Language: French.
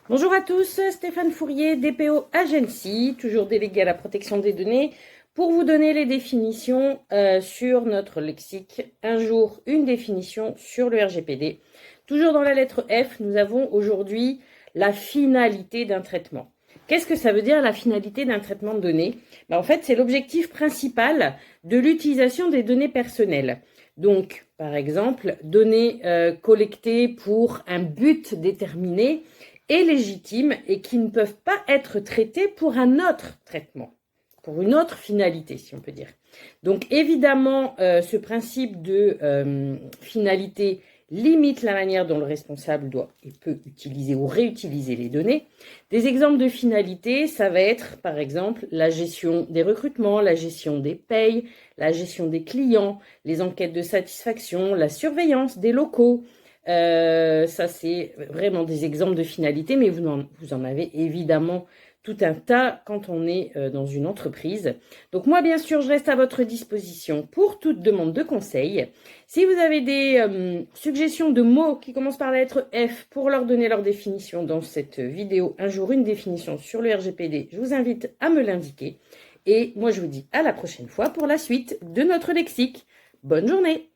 Bonjour à tous, Stéphane Fourier, DPO Agency, toujours délégué à la protection des données, pour vous donner les définitions sur notre lexique. Un jour, une définition sur le RGPD. Toujours dans la lettre F, nous avons aujourd'hui la finalité d'un traitement. Qu'est-ce que ça veut dire la finalité d'un traitement de données? En fait, c'est l'objectif principal de l'utilisation des données personnelles. Donc, par exemple, données collectées pour un but déterminé et légitimes et qui ne peuvent pas être traités pour un autre traitement, pour une autre finalité, si on peut dire. Donc évidemment, ce principe de finalité limite la manière dont le responsable doit et peut utiliser ou réutiliser les données. Des exemples de finalité, ça va être par exemple la gestion des recrutements, la gestion des payes, la gestion des clients, les enquêtes de satisfaction, la surveillance des locaux. Ça, c'est vraiment des exemples de finalité, mais vous en avez évidemment tout un tas quand on est dans une entreprise. Donc moi, bien sûr, je reste à votre disposition pour toute demande de conseil. Si vous avez des suggestions de mots qui commencent par la lettre F pour leur donner leur définition dans cette vidéo, un jour une définition sur le RGPD, je vous invite à me l'indiquer. Et moi, je vous dis à la prochaine fois pour la suite de notre lexique. Bonne journée!